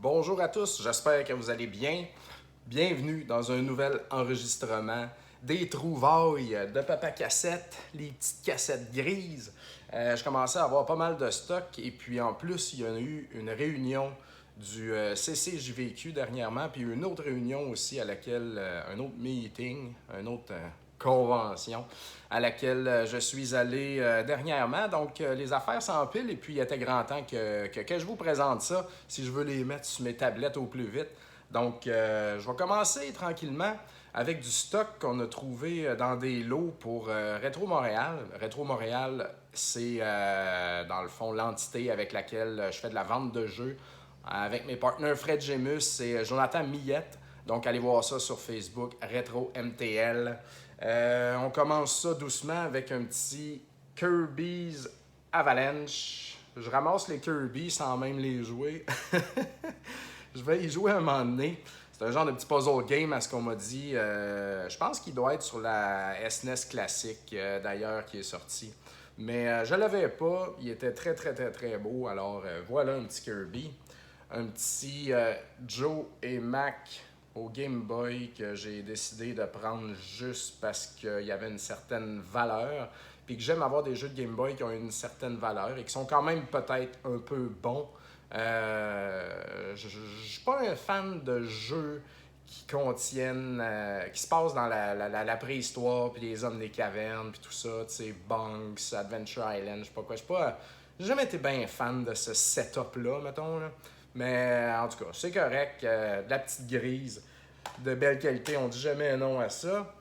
Bonjour à tous, j'espère que vous allez bien. Bienvenue dans un nouvel enregistrement des trouvailles de Papa Cassette, les petites cassettes grises. Je commençais à avoir pas mal de stock et puis en plus, il y a eu une réunion du CCJVQ dernièrement, puis une autre réunion aussi à laquelle, un autre meeting, une autre convention à laquelle je suis allé dernièrement. Donc, les affaires s'empilent et puis il était grand temps que je vous présente ça si je veux les mettre sur mes tablettes au plus vite. Donc, je vais commencer tranquillement avec du stock qu'on a trouvé dans des lots pour Rétro Montréal. Rétro Montréal, c'est dans le fond l'entité avec laquelle je fais de la vente de jeux avec mes partenaires Fred Gemus et Jonathan Millette. Donc, allez voir ça sur Facebook, Retro MTL. On commence ça doucement avec un petit Kirby's Avalanche. Je ramasse les Kirby sans même les jouer. Je vais y jouer un moment donné. C'est un genre de petit puzzle game à ce qu'on m'a dit. Je pense qu'il doit être sur la SNES classique, d'ailleurs, qui est sorti. Mais je ne l'avais pas. Il était très, très, très, très beau. Alors, voilà un petit Kirby. Un petit Joe et Mac au Game Boy que j'ai décidé de prendre juste parce qu'il y avait une certaine valeur. Puis que j'aime avoir des jeux de Game Boy qui ont une certaine valeur et qui sont quand même peut-être un peu bons. Je ne suis pas un fan de jeux qui contiennent, qui se passent dans la préhistoire, puis les hommes des cavernes, puis tout ça, tu sais, Bunks, Adventure Island, je sais pas quoi. J'ai jamais été bien fan de ce setup-là, mettons, là. Mais en tout cas, c'est correct, de la petite grise, de belle qualité, on dit jamais non à ça.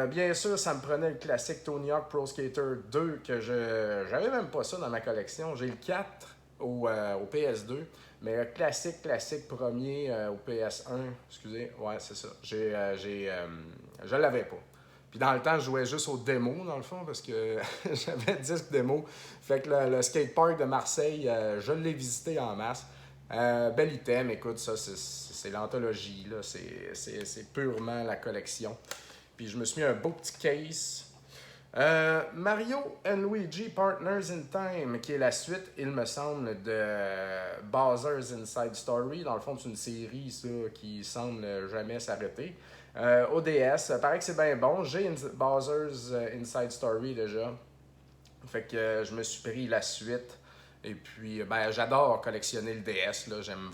Bien sûr, ça me prenait le classique Tony Hawk Pro Skater 2, que j'avais même pas ça dans ma collection. J'ai le 4 au PS2, mais le classique premier au PS1, excusez, ouais, c'est ça. Je l'avais pas. Puis dans le temps, je jouais juste aux démos, dans le fond, parce que j'avais 10 démos. Fait que le skatepark de Marseille, je l'ai visité en masse. Bel item, écoute, ça, c'est l'anthologie, là. C'est purement la collection. Puis je me suis mis un beau petit case. Mario and Luigi Partners in Time, qui est la suite, il me semble, de Bowser's Inside Story. Dans le fond, c'est une série, ça, qui semble jamais s'arrêter. ODS, paraît que c'est bien bon. J'ai Bowser's Inside Story déjà. Fait que je me suis pris la suite. Et puis, ben, j'adore collectionner le DS. Là. J'aime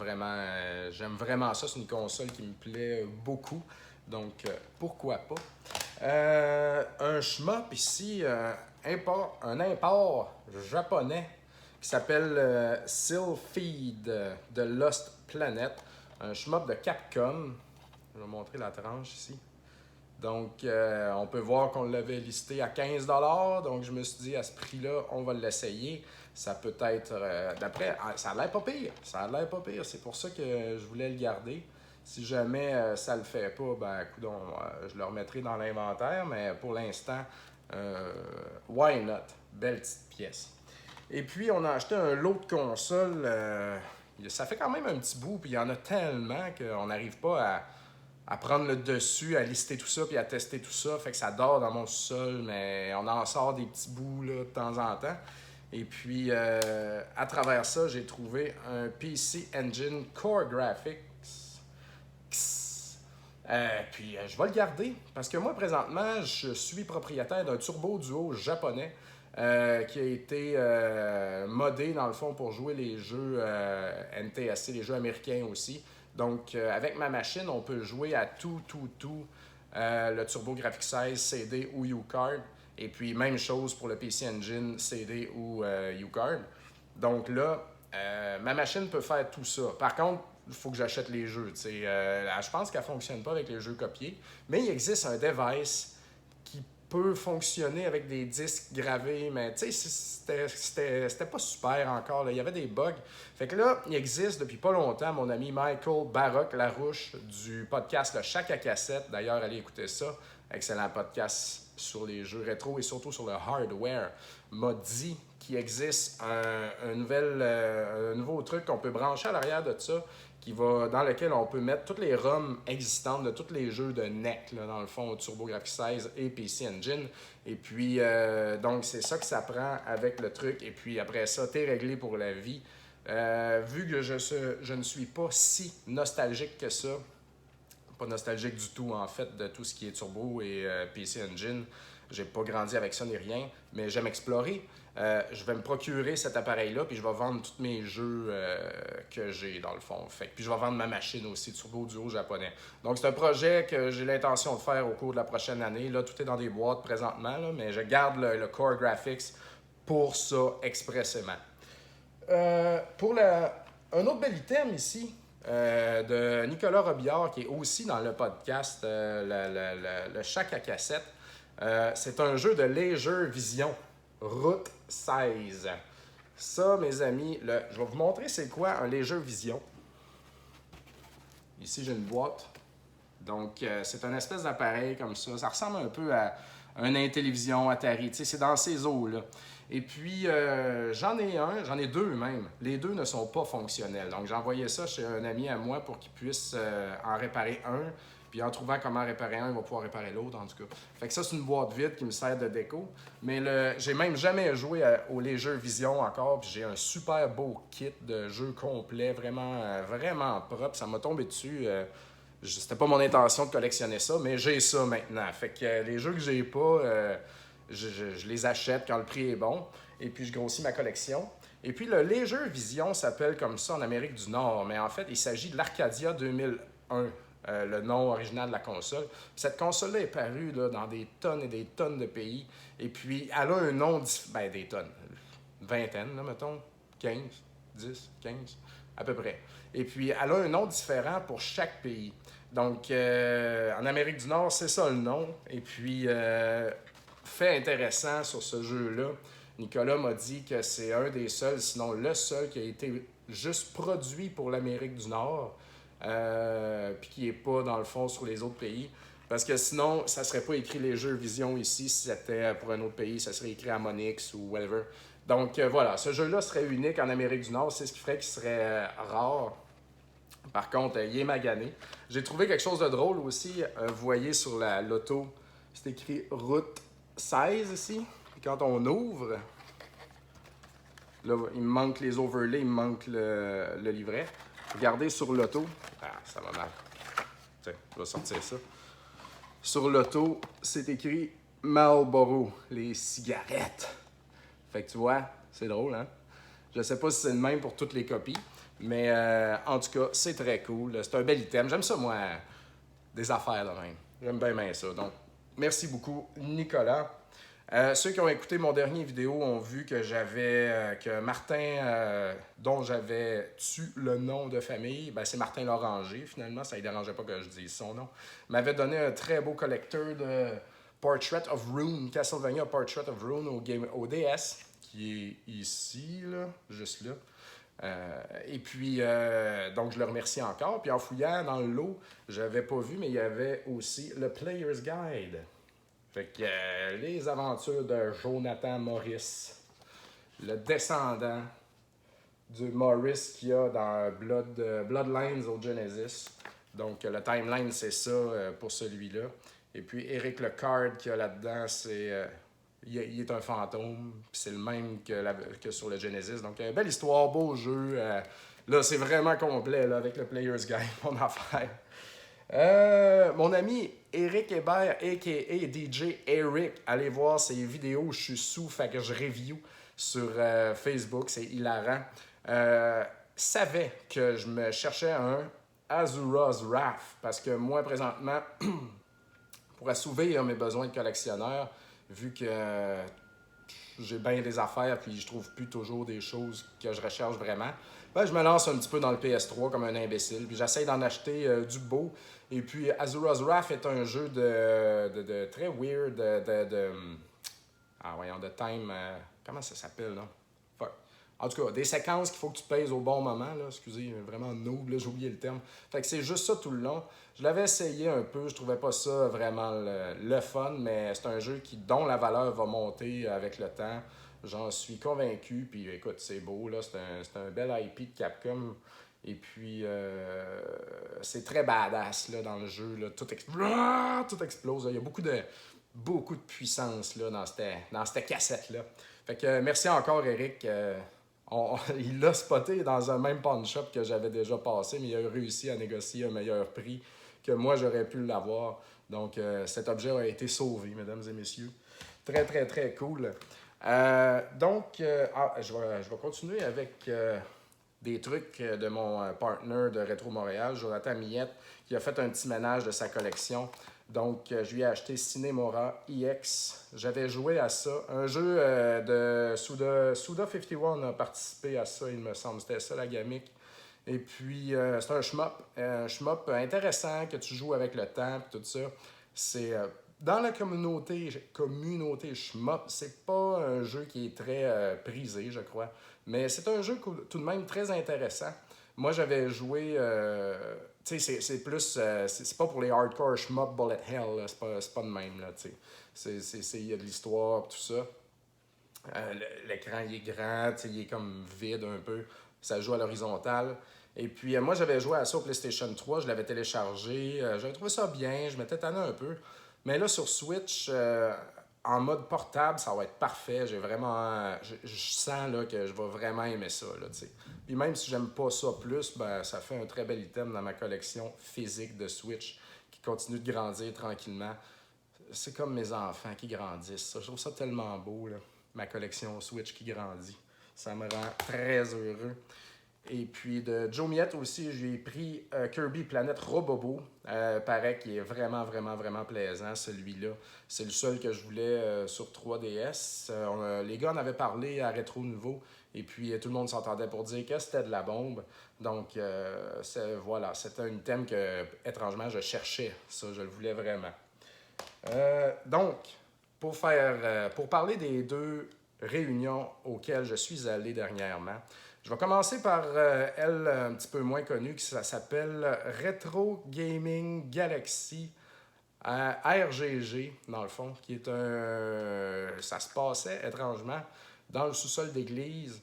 vraiment ça. C'est une console qui me plaît beaucoup. Donc, pourquoi pas? Un shmup ici, un import japonais qui s'appelle Sylpheed de Lost Planet. Un shmup de Capcom. Je vais vous montrer la tranche ici. Donc, on peut voir qu'on l'avait listé à 15$. Donc, je me suis dit, à ce prix-là, on va l'essayer. Ça peut être, d'après, ça a l'air pas pire. Ça a l'air pas pire. C'est pour ça que je voulais le garder. Si jamais ça le fait pas, ben, coudonc, je le remettrai dans l'inventaire. Mais pour l'instant, why not? Belle petite pièce. Et puis, on a acheté un lot de consoles. Ça fait quand même un petit bout. Puis, il y en a tellement qu'on n'arrive pas à prendre le dessus, à lister tout ça, puis à tester tout ça. Fait que ça dort dans mon sous-sol, mais on en sort des petits bouts là, de temps en temps. Et puis, à travers ça, j'ai trouvé un PC Engine Core Graphics. Puis, je vais le garder, parce que moi, présentement, je suis propriétaire d'un Turbo Duo japonais qui a été modé, dans le fond, pour jouer les jeux NTSC, les jeux américains aussi. Donc, avec ma machine, on peut jouer à tout, le TurboGrafx 16, CD ou U-Card. Et puis, même chose pour le PC Engine, CD ou U-Card. Donc là, ma machine peut faire tout ça. Par contre, il faut que j'achète les jeux. Je pense qu'elle ne fonctionne pas avec les jeux copiés. Mais il existe un device qui peut fonctionner avec des disques gravés, mais tu sais, c'était pas super encore. Là. Il y avait des bugs. Fait que là, il existe depuis pas longtemps mon ami Michael Baroque Larouche du podcast Le Chac à cassette. D'ailleurs, allez écouter ça. Excellent podcast sur les jeux rétro et surtout sur le hardware. M'a dit qu'il existe un nouveau truc qu'on peut brancher à l'arrière de ça dans lequel on peut mettre toutes les ROM existantes de tous les jeux de NEC, là, dans le fond, TurboGrafx 16 et PC Engine. Et puis, donc, c'est ça que ça prend avec le truc. Et puis, après ça, t'es réglé pour la vie. Vu que je ne suis pas si nostalgique que ça, pas nostalgique du tout en fait de tout ce qui est turbo et PC Engine, j'ai pas grandi avec ça ni rien, mais j'aime explorer. Je vais me procurer cet appareil-là, puis je vais vendre tous mes jeux que j'ai dans le fond. Puis je vais vendre ma machine aussi, Turbo Duo japonais. Donc c'est un projet que j'ai l'intention de faire au cours de la prochaine année. Là, tout est dans des boîtes présentement, là, mais je garde le Core Graphics pour ça expressément. Un autre bel item ici, de Nicolas Robillard, qui est aussi dans le podcast le Chac à cassette. C'est un jeu de Laser Vision, Route 16. Ça, mes amis, je vais vous montrer c'est quoi un Laser Vision. Ici, j'ai une boîte. Donc, c'est un espèce d'appareil comme ça. Ça ressemble un peu à un Intellivision, Atari. Tu sais, c'est dans ces eaux-là. Et puis, j'en ai deux même. Les deux ne sont pas fonctionnels. Donc, j'ai envoyé ça chez un ami à moi pour qu'il puisse en réparer un. Puis, en trouvant comment réparer un, il va pouvoir réparer l'autre, en tout cas. Fait que ça, c'est une boîte vide qui me sert de déco. Mais j'ai même jamais joué au Laser Vision encore. Puis, j'ai un super beau kit de jeu complet, vraiment, vraiment propre. Ça m'a tombé dessus. C'était pas mon intention de collectionner ça, mais j'ai ça maintenant. Fait que les jeux que j'ai pas, je les achète quand le prix est bon. Et puis je grossis ma collection. Et puis le Laser Vision s'appelle comme ça en Amérique du Nord, mais en fait, il s'agit de l'Arcadia 2001. Le nom original de la console. Puis cette console-là est parue là, dans des tonnes et des tonnes de pays. Et puis, elle a un nom... des tonnes. Vingtaine, là, mettons. 15, 10, 15, à peu près. Et puis, elle a un nom différent pour chaque pays. Donc, en Amérique du Nord, c'est ça le nom. Et puis, fait intéressant sur ce jeu-là, Nicolas m'a dit que c'est un des seuls, sinon le seul, qui a été juste produit pour l'Amérique du Nord, puis qui n'est pas, dans le fond, sur les autres pays. Parce que sinon, ça ne serait pas écrit les jeux Vision ici. Si c'était pour un autre pays, ça serait écrit à Monix ou whatever. Donc, voilà, ce jeu-là serait unique en Amérique du Nord. C'est ce qui ferait qu'il serait rare. Par contre, il est magané. J'ai trouvé quelque chose de drôle aussi. Vous voyez sur l'auto, c'est écrit Route 16 ici. Et quand on ouvre, là, il me manque les overlays, il me manque le livret. Regardez sur l'auto. Ah, ça va mal. Tiens, je vais sortir ça. Sur l'auto, c'est écrit Marlboro, les cigarettes. Fait que tu vois, c'est drôle, hein? Je sais pas si c'est le même pour toutes les copies, mais en tout cas, c'est très cool. C'est un bel item. J'aime ça, moi, des affaires de même. J'aime bien ça. Donc, merci beaucoup, Nicolas. Ceux qui ont écouté mon dernier vidéo ont vu que que Martin, dont j'avais tué le nom de famille, ben c'est Martin Loranger, finalement, ça ne dérangeait pas que je dise son nom, m'avait donné un très beau collecteur de Portrait of Ruin, Castlevania Portrait of Ruin au DS, qui est ici, là, juste là. Et puis, donc je le remercie encore. Puis en fouillant dans le lot, j'avais pas vu, mais il y avait aussi le Player's Guide. Fait que les aventures de Jonathan Morris, le descendant du Morris qu'il y a dans Bloodlines au Genesis. Donc le timeline, c'est ça pour celui-là. Et puis Eric Lecard qu'il y a là-dedans, il est un fantôme, puis c'est le même que sur le Genesis. Donc belle histoire, beau jeu. Là, c'est vraiment complet là, avec le Player's Guide, mon affaire. Mon ami Eric Hébert, a.k.a. DJ Eric, allez voir ses vidéos, je suis sous, fait que je review sur Facebook, c'est hilarant. Savait que je me cherchais un Azura's Wrath, parce que moi, présentement, pour assouvir mes besoins de collectionneur, vu que j'ai bien des affaires puis je trouve plus toujours des choses que je recherche vraiment, ben, je me lance un petit peu dans le PS3 comme un imbécile, puis j'essaie d'en acheter du beau. Et puis Azura's Wrath est un jeu de très weird, de time, comment ça s'appelle, là? Fuck. En tout cas, des séquences qu'il faut que tu pèses au bon moment, là, excusez, vraiment noob, là, j'ai oublié le terme. Fait que c'est juste ça tout le long. Je l'avais essayé un peu, je trouvais pas ça vraiment le fun, mais c'est un jeu dont la valeur va monter avec le temps. J'en suis convaincu, puis écoute, c'est beau, là, c'est un bel IP de Capcom. Et puis, c'est très badass là, dans le jeu. Là. Tout explose. Là. Il y a beaucoup de puissance là, dans cette cassette-là. Fait que merci encore, Eric. il l'a spoté dans un même pawn shop que j'avais déjà passé, mais il a réussi à négocier un meilleur prix que moi j'aurais pu l'avoir. Donc cet objet a été sauvé, mesdames et messieurs. Très, très, très cool. Je vais continuer avec des trucs de mon partner de Rétro Montréal, Jonathan Millette, qui a fait un petit ménage de sa collection. Donc, je lui ai acheté Cinemora EX. J'avais joué à ça. Un jeu de Suda 51 a participé à ça, il me semble. C'était ça, la gamique. Et puis, c'est un shmup intéressant que tu joues avec le temps et tout ça. C'est dans la communauté shmup, c'est pas un jeu qui est très prisé, je crois. Mais c'est un jeu tout de même très intéressant. Moi, j'avais joué. Tu sais, c'est plus. C'est pas pour les hardcore shmup bullet hell, là. C'est pas de même, là, tu sais. Il y a de l'histoire, tout ça. L'écran, il est grand, tu sais, il est comme vide un peu. Ça joue à l'horizontale. Et puis, moi, j'avais joué à ça au PlayStation 3, je l'avais téléchargé. J'avais trouvé ça bien, je m'étais tanné un peu. Mais là, sur Switch, en mode portable, ça va être parfait. J'ai vraiment. Je sens là, que je vais vraiment aimer ça, là, tu sais. Puis même si j'aime pas ça plus, ben, ça fait un très bel item dans ma collection physique de Switch qui continue de grandir tranquillement. C'est comme mes enfants qui grandissent. Ça. Je trouve ça tellement beau, là, ma collection Switch qui grandit. Ça me rend très heureux. Et puis de Joe Miette aussi, j'ai pris Kirby Planet Robobo. Paraît qu'il est vraiment, vraiment, vraiment plaisant, celui-là. C'est le seul que je voulais sur 3DS. Les gars en avaient parlé à Rétro Nouveau. Et puis tout le monde s'entendait pour dire que c'était de la bombe. Donc voilà, c'était un thème que, étrangement, je cherchais. Ça, je le voulais vraiment. Donc, pour parler des deux réunions auxquelles je suis allé dernièrement, je vais commencer par elle un petit peu moins connue, qui s'appelle Retro Gaming Galaxy RGG, dans le fond, qui est ça se passait étrangement dans le sous-sol d'église,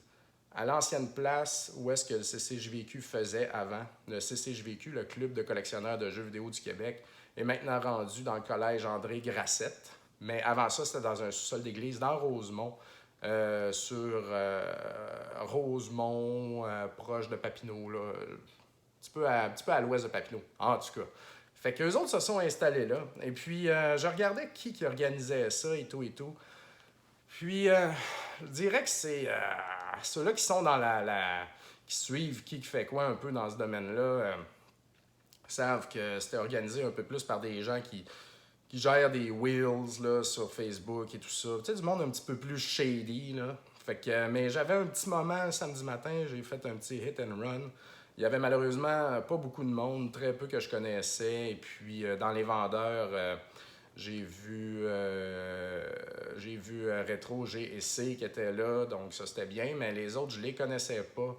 à l'ancienne place où est-ce que le CCJVQ faisait avant. Le CCJVQ, le Club de collectionneurs de jeux vidéo du Québec, est maintenant rendu dans le collège André Grassette. Mais avant ça, c'était dans un sous-sol d'église dans Rosemont, sur Rosemont, proche de Papineau, là, un petit peu à l'ouest de Papineau, en tout cas. Fait qu'eux autres se sont installés là. Et puis, je regardais qui organisait ça et tout et tout. Puis, je dirais que c'est ceux-là qui sont dans qui suivent qui fait quoi un peu dans ce domaine-là, savent que c'était organisé un peu plus par des gens qui gèrent des wheels là, sur Facebook et tout ça. Tu sais, du monde un petit peu plus shady, là. Fait que, mais j'avais un petit moment samedi matin, j'ai fait un petit hit and run. Il y avait malheureusement pas beaucoup de monde, très peu que je connaissais. Et puis, dans les vendeurs, j'ai vu Retro G et C qui étaient là, donc ça c'était bien, mais les autres je les connaissais pas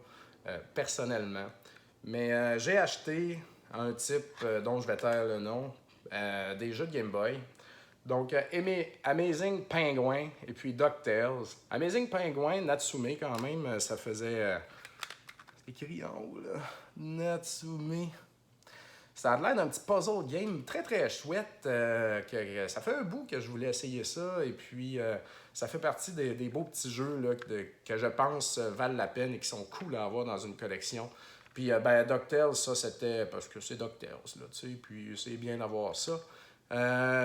personnellement. Mais j'ai acheté un type dont je vais taire le nom, des jeux de Game Boy. Donc Amazing Penguin et puis DuckTales. Amazing Penguin, Natsume quand même, ça faisait... c'est écrit en haut là, Natsume. Ça a l'air d'un petit puzzle game très très chouette. Ça fait un bout que je voulais essayer ça. Et puis, ça fait partie des beaux petits jeux là, que je pense valent la peine et qui sont cool à avoir dans une collection. Puis, DuckTales, ça c'était parce que c'est DuckTales. Là, tu sais, puis, c'est bien d'avoir ça.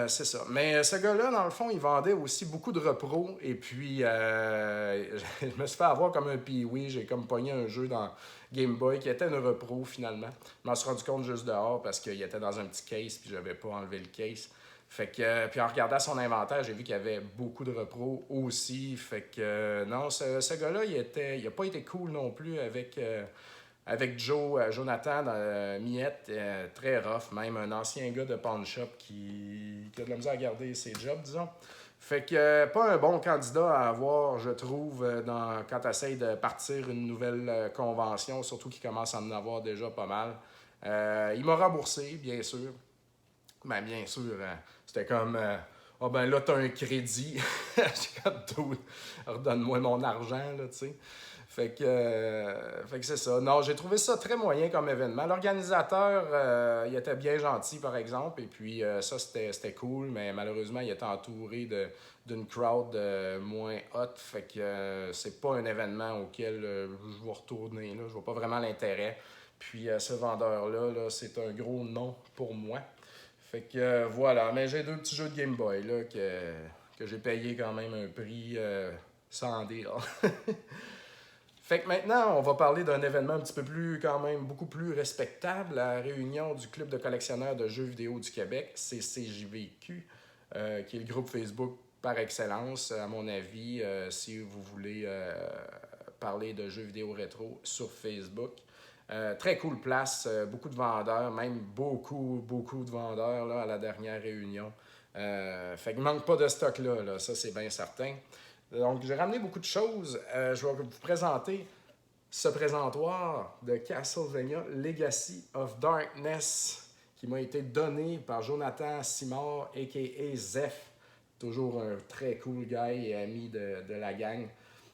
C'est ça. Mais ce gars-là, dans le fond, il vendait aussi beaucoup de repros. Et puis, je me suis fait avoir comme un pee-wee. J'ai comme pogné un jeu dans Game Boy qui était un repro finalement. Je m'en suis rendu compte juste dehors parce qu'il était dans un petit case puis j'avais pas enlevé le case. Fait que, puis en regardant son inventaire, j'ai vu qu'il y avait beaucoup de repros aussi. Fait que, non, ce gars-là, il a pas été cool non plus avec Jonathan Miette, très rough, même un ancien gars de pawn shop qui a de la misère à garder ses jobs, disons. Fait que pas un bon candidat à avoir, je trouve, quand tu essaies de partir une nouvelle convention, surtout qu'il commence à en avoir déjà pas mal. Il m'a remboursé, bien sûr. Ben, bien sûr, c'était comme... Ah ben là, t'as un crédit. J'ai comme, redonne-moi mon argent, là, tu sais. Fait que c'est ça. Non, j'ai trouvé ça très moyen comme événement. L'organisateur, il était bien gentil, par exemple, et puis ça, c'était cool, mais malheureusement, il était entouré d'une crowd moins hot. Fait que c'est pas un événement auquel je vais retourner. Là. Je vois pas vraiment l'intérêt. Puis ce vendeur-là, là, c'est un gros non pour moi. Fait que voilà. Mais j'ai deux petits jeux de Game Boy là, que j'ai payé quand même un prix sans deal. Fait que maintenant, on va parler d'un événement un petit peu plus, quand même, beaucoup plus respectable, la réunion du Club de collectionneurs de jeux vidéo du Québec, CCJVQ, qui est le groupe Facebook par excellence, à mon avis, si vous voulez parler de jeux vidéo rétro sur Facebook. Très cool place, beaucoup de vendeurs, même beaucoup de vendeurs là, à la dernière réunion. Fait qu'il ne manque pas de stock là, ça c'est bien certain. Donc, j'ai ramené beaucoup de choses. Je vais vous présenter ce présentoir de Castlevania Legacy of Darkness qui m'a été donné par Jonathan Simard, a.k.a. Zeph. Toujours un très cool gars et ami de la gang.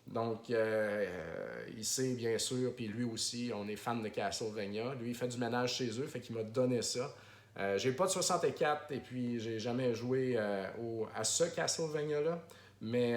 Donc, il sait bien sûr, puis lui aussi, on est fan de Castlevania. Lui, il fait du ménage chez eux, fait qu'il m'a donné ça. J'ai pas de 64 et puis j'ai jamais joué à ce Castlevania-là. Mais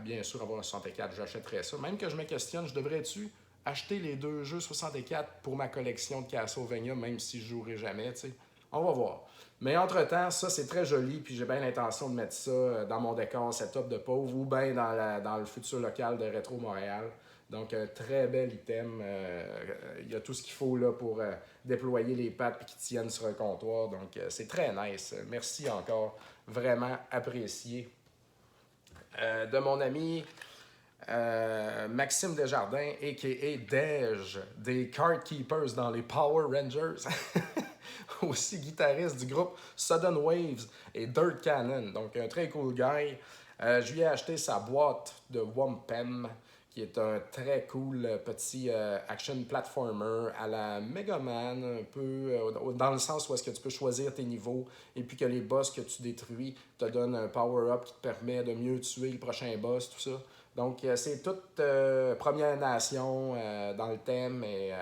bien sûr, avoir un 64, j'achèterais ça. Même que je me questionne, je devrais-tu acheter les deux jeux 64 pour ma collection de Castlevania, même si je jouerai jamais, tu sais. On va voir. Mais entre-temps, ça, c'est très joli, puis j'ai bien l'intention de mettre ça dans mon décor setup de pauvre ou bien dans le futur local de Rétro Montréal. Donc, un très bel item. Il y a tout ce qu'il faut là, pour déployer les pattes et qui tiennent sur un comptoir. Donc, c'est très nice. Merci encore. Vraiment apprécié. De mon ami Maxime Desjardins, a.k.a. Dej, des Card Keepers dans les Power Rangers. Aussi guitariste du groupe Sudden Waves et Dirt Cannon. Donc, un très cool guy. Je lui ai acheté sa boîte de Wampem, qui est un très cool petit action platformer à la Mega Man, un peu dans le sens où est-ce que tu peux choisir tes niveaux et puis que les boss que tu détruis te donnent un power-up qui te permet de mieux tuer le prochain boss, tout ça. Donc, c'est toute Première Nation dans le thème, et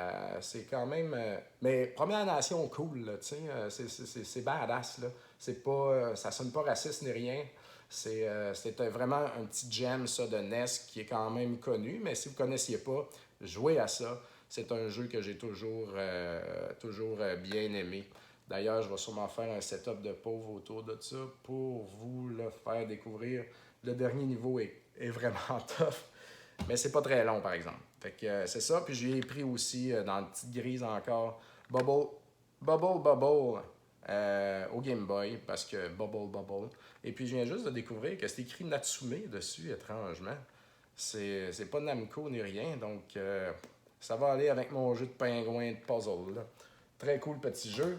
c'est quand même... mais Première Nation cool, tu sais, c'est badass, là. C'est pas, ça sonne pas raciste ni rien. C'était vraiment un petit gem, ça, de NES qui est quand même connu, mais si vous ne connaissiez pas, jouez à ça. C'est un jeu que j'ai toujours bien aimé. D'ailleurs, je vais sûrement faire un setup de pauvre autour de ça pour vous le faire découvrir. Le dernier niveau est vraiment tough, mais c'est pas très long, par exemple. Fait que c'est ça. Puis j'ai pris aussi, dans une petite grise encore, Bubble au Game Boy, parce que Bubble. Et puis je viens juste de découvrir que c'est écrit Natsume dessus, étrangement. C'est pas Namco ni rien, donc ça va aller avec mon jeu de pingouin de puzzle, là. Très cool petit jeu.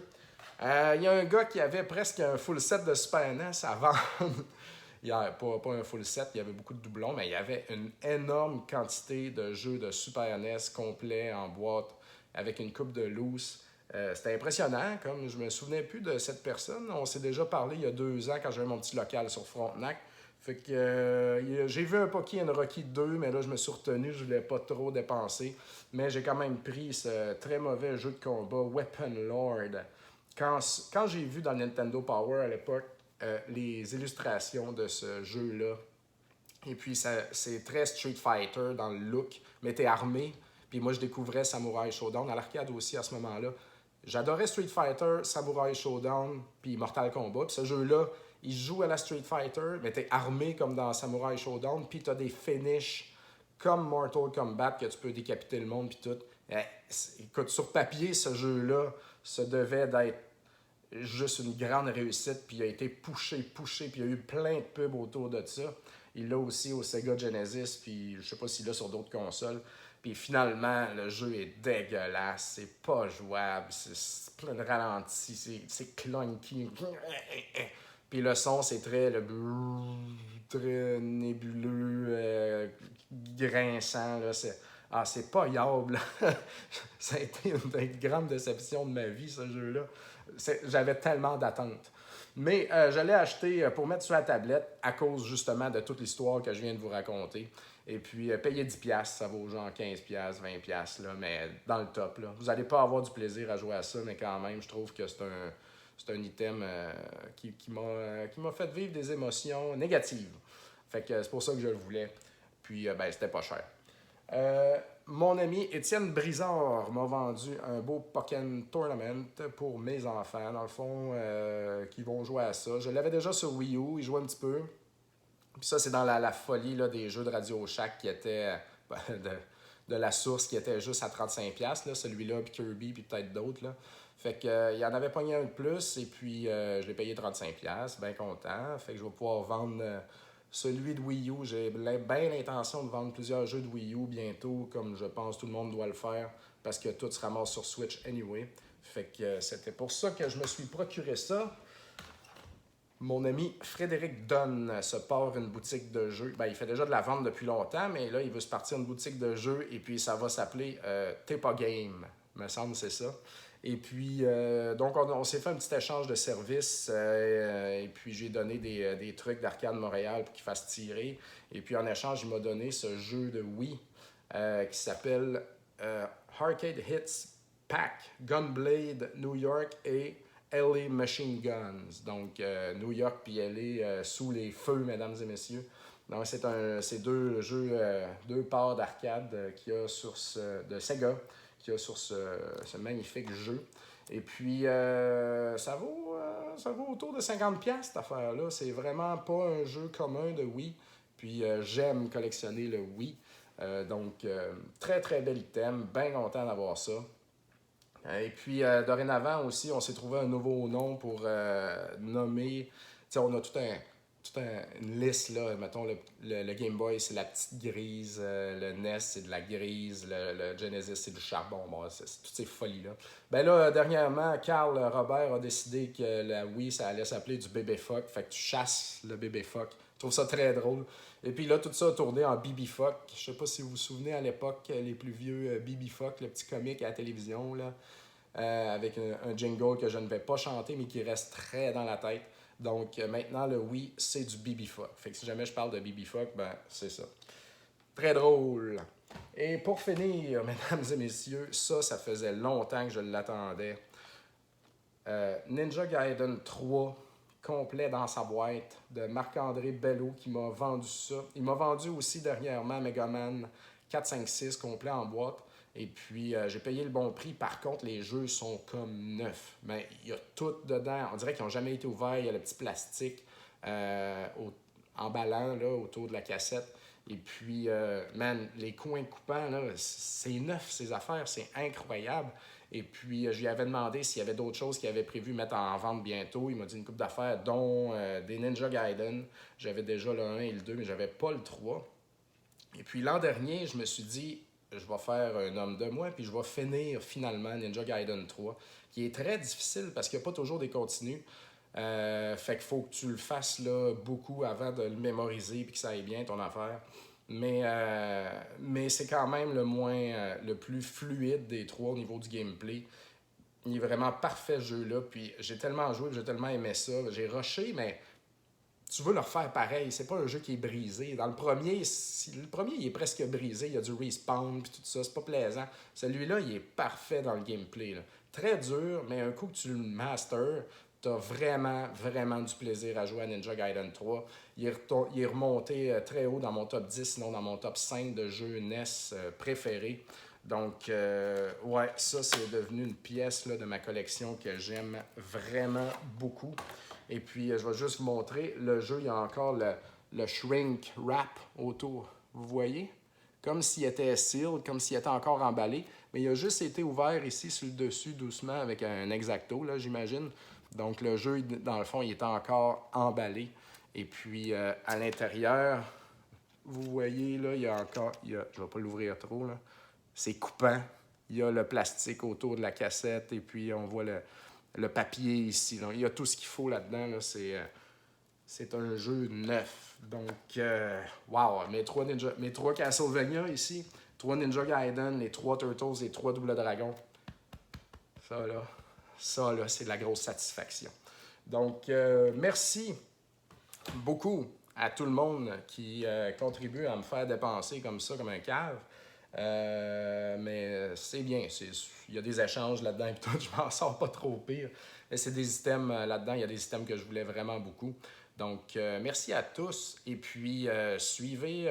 Il y a un gars qui avait presque un full set de Super NES à vendre. Il y a pas un full set, il y avait beaucoup de doublons, mais il y avait une énorme quantité de jeux de Super NES complets en boîte avec une coupe de loose. C'était impressionnant, comme je me souvenais plus de cette personne. On s'est déjà parlé il y a 2 ans quand j'avais mon petit local sur Frontenac. Fait que j'ai vu un Pocky and Rocky 2, mais là je me suis retenu, je voulais pas trop dépenser. Mais j'ai quand même pris ce très mauvais jeu de combat, Weapon Lord. Quand j'ai vu dans Nintendo Power à l'époque les illustrations de ce jeu-là, et puis c'est très Street Fighter dans le look, mais t'es armé. Puis moi je découvrais Samurai Showdown à l'arcade aussi à ce moment-là. J'adorais Street Fighter, Samurai Showdown, puis Mortal Kombat. Puis ce jeu-là, il joue à la Street Fighter, mais t'es armé comme dans Samurai Showdown, puis t'as des finishes comme Mortal Kombat que tu peux décapiter le monde, puis tout. Écoute, sur papier, ce jeu-là, ça devait d'être juste une grande réussite, puis il a été poussé, puis il y a eu plein de pubs autour de ça. Il l'a aussi au Sega Genesis, puis je sais pas s'il l'a sur d'autres consoles. Puis finalement, le jeu est dégueulasse, c'est pas jouable, c'est plein de ralentis, c'est clunky. Puis le son, c'est très nébuleux, grinçant, là, c'est pas yable. Ça a été une des grandes déceptions de ma vie, ce jeu-là. J'avais tellement d'attentes. Mais je l'ai acheté pour mettre sur la tablette à cause justement de toute l'histoire que je viens de vous raconter. Et puis, payer 10$, ça vaut genre 15$, 20$, là, mais dans le top. Là. Vous n'allez pas avoir du plaisir à jouer à ça, mais quand même, je trouve que c'est un item qui m'a fait vivre des émotions négatives. Fait que c'est pour ça que je le voulais. Puis, ben, c'était pas cher. Mon ami Étienne Brizard m'a vendu un beau Pokémon Tournament pour mes enfants, dans le fond, qui vont jouer à ça. Je l'avais déjà sur Wii U, ils jouaient un petit peu. Puis ça, c'est dans la folie là, des jeux de Radio Shack qui étaient de la source qui était juste à 35$, là, celui-là, puis Kirby, puis peut-être d'autres. Là. Fait que, il y en avait pogné un de plus, et puis je l'ai payé 35$, bien content. Fait que je vais pouvoir vendre celui de Wii U. J'ai bien l'intention de vendre plusieurs jeux de Wii U bientôt, comme je pense tout le monde doit le faire, parce que tout se ramasse sur Switch anyway. Fait que c'était pour ça que je me suis procuré ça. Mon ami Frédéric Dunn se part une boutique de jeux. Ben, il fait déjà de la vente depuis longtemps, mais là, il veut se partir une boutique de jeux et puis ça va s'appeler Tepa Game, me semble, c'est ça. Et puis, donc, on s'est fait un petit échange de services et puis j'ai donné des trucs d'Arcade Montréal pour qu'il fasse tirer. Et puis, en échange, il m'a donné ce jeu de Wii qui s'appelle Arcade Hits Pack Gunblade New York et LA Machine Guns. Donc, New York puis LA sous les feux, mesdames et messieurs. Donc, c'est deux jeux, deux parts d'arcade de Sega qu'il y a sur ce magnifique jeu. Et puis, ça vaut autour de 50$ cette affaire-là. C'est vraiment pas un jeu commun de Wii. Puis, j'aime collectionner le Wii. Donc, très, très bel item. Bien content d'avoir ça. Et puis, dorénavant aussi, on s'est trouvé un nouveau nom pour nommer. T'sais, on a une liste, là. Mettons, le Game Boy, c'est la petite grise. Le NES, c'est de la grise. Le Genesis, c'est du charbon. Bon, c'est toutes ces folies-là. Ben là, dernièrement, Carl Robert a décidé que la Wii, ça allait s'appeler du bébé fuck. Fait que tu chasses le bébé fuck. Je trouve ça très drôle. Et puis là, tout ça a tourné en BB Fuck. Je sais pas si vous vous souvenez à l'époque, les plus vieux BB Fuck, le petit comique à la télévision, là, avec un jingle que je ne vais pas chanter, mais qui reste très dans la tête. Donc maintenant, le Wii, c'est du BB Fuck. Fait que si jamais je parle de BB Fuck, ben c'est ça. Très drôle. Et pour finir, mesdames et messieurs, ça faisait longtemps que je l'attendais. Ninja Gaiden 3 complet dans sa boîte de Marc-André Bello qui m'a vendu ça. Il m'a vendu aussi dernièrement Mega Man 4, 5, 6 complet en boîte. Et puis, j'ai payé le bon prix. Par contre, les jeux sont comme neufs. Mais il y a tout dedans. On dirait qu'ils n'ont jamais été ouverts. Il y a le petit plastique emballant là, autour de la cassette. Et puis, man, les coins coupants, là, c'est neuf, ces affaires. C'est incroyable. Et puis, je lui avais demandé s'il y avait d'autres choses qu'il avait prévu mettre en vente bientôt. Il m'a dit une couple d'affaires, dont des Ninja Gaiden. J'avais déjà le 1 et le 2, mais j'avais pas le 3. Et puis, l'an dernier, je me suis dit, je vais faire un homme de moi, puis je vais finir finalement Ninja Gaiden 3, qui est très difficile parce qu'il n'y a pas toujours des continus. Fait qu'il faut que tu le fasses là, beaucoup avant de le mémoriser puis que ça aille bien ton affaire. Mais c'est quand même le plus fluide des trois au niveau du gameplay. Il est vraiment parfait ce jeu-là. Puis j'ai tellement joué, j'ai tellement aimé ça. J'ai rushé, mais tu veux le refaire pareil. C'est pas un jeu qui est brisé. Dans le premier, il est presque brisé. Il y a du respawn puis tout ça. C'est pas plaisant. Celui-là, il est parfait dans le gameplay. Là. Très dur, mais un coup que tu le masters, t'as vraiment, vraiment du plaisir à jouer à Ninja Gaiden 3. Il est remonté très haut dans mon top 10, sinon dans mon top 5 de jeux NES préférés. Donc, ouais, ça, c'est devenu une pièce là, de ma collection que j'aime vraiment beaucoup. Et puis, je vais juste vous montrer. Le jeu, il y a encore le shrink wrap autour. Vous voyez? Comme s'il était sealed, comme s'il était encore emballé. Mais il a juste été ouvert ici sur le dessus, doucement, avec un X-Acto, là, j'imagine. Donc, le jeu, dans le fond, il est encore emballé. Et puis, à l'intérieur, vous voyez, là, je ne vais pas l'ouvrir trop, là. C'est coupant. Il y a le plastique autour de la cassette et puis on voit le papier ici. Donc, il y a tout ce qu'il faut là-dedans. Là. C'est un jeu neuf. Donc, wow! Mes trois Castlevania ici, 3 Ninja Gaiden, les 3 Turtles, les 3 Double Dragons. Ça là, c'est de la grosse satisfaction. Donc, merci beaucoup à tout le monde qui contribue à me faire dépenser comme ça, comme un cave. Mais c'est bien. Il y a des échanges là-dedans et tout. Je m'en sors pas trop pire. Mais c'est des items là-dedans. Il y a des items que je voulais vraiment beaucoup. Donc, merci à tous. Et puis,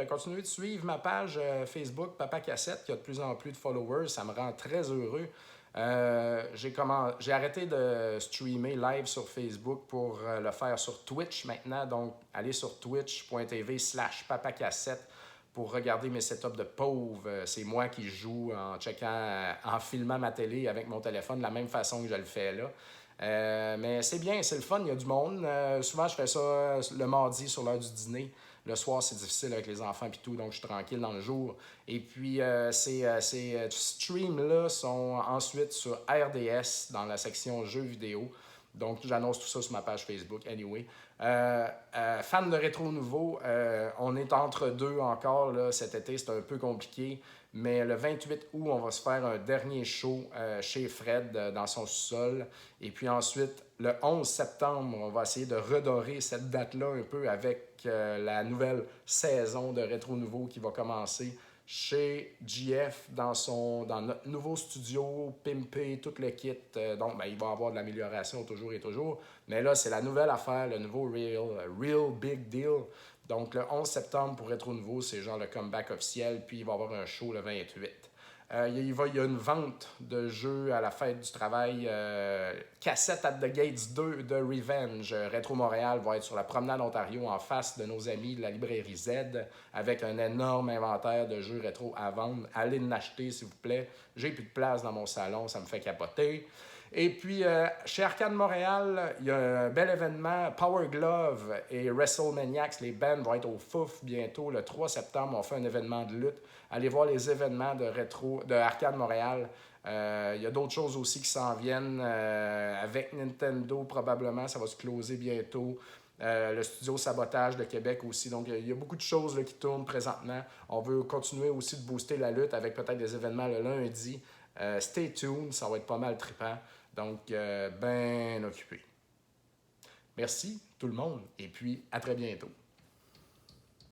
continuez de suivre ma page Facebook Papa Cassette qui a de plus en plus de followers. Ça me rend très heureux. J'ai arrêté de streamer live sur Facebook pour le faire sur Twitch maintenant. Donc, allez sur twitch.tv/papacassette pour regarder mes setups de pauvre. C'est moi qui joue en filmant ma télé avec mon téléphone de la même façon que je le fais là. Mais c'est bien, c'est le fun, il y a du monde. Souvent, je fais ça le mardi sur l'heure du dîner. Le soir, c'est difficile avec les enfants et tout, donc je suis tranquille dans le jour. Et puis, ces streams-là sont ensuite sur RDS dans la section jeux vidéo. Donc, j'annonce tout ça sur ma page Facebook, anyway. Fan de Rétro Nouveau, on est entre deux encore là, cet été, c'est un peu compliqué. Mais le 28 août, on va se faire un dernier show chez Fred dans son sous-sol. Et puis ensuite, le 11 septembre, on va essayer de redorer cette date-là un peu avec la nouvelle saison de Rétro Nouveau qui va commencer chez GF dans notre nouveau studio, pimpé, tout le kit. Donc, il va y avoir de l'amélioration toujours et toujours. Mais là, c'est la nouvelle affaire, le nouveau Real Big Deal. Donc, le 11 septembre pour Rétro Nouveau, c'est genre le comeback officiel. Puis, il va y avoir un show le 28. Il y a une vente de jeux à la fête du travail. Cassette at the Gates 2 de Revenge. Rétro Montréal va être sur la promenade Ontario en face de nos amis de la librairie Z avec un énorme inventaire de jeux rétro à vendre. Allez l'acheter, s'il vous plaît. J'ai plus de place dans mon salon, ça me fait capoter. Et puis, chez Arcade Montréal, il y a un bel événement, Power Glove et WrestleManiacs. Les bands vont être au Fouf bientôt. Le 3 septembre, on fait un événement de lutte. Allez voir les événements de Arcade Montréal. Il y a d'autres choses aussi qui s'en viennent. Avec Nintendo, probablement, ça va se closer bientôt. Le studio Sabotage de Québec aussi. Donc, il y a beaucoup de choses là, qui tournent présentement. On veut continuer aussi de booster la lutte avec peut-être des événements le lundi. Stay tuned, ça va être pas mal trippant. Donc, ben occupé. Merci tout le monde et puis à très bientôt.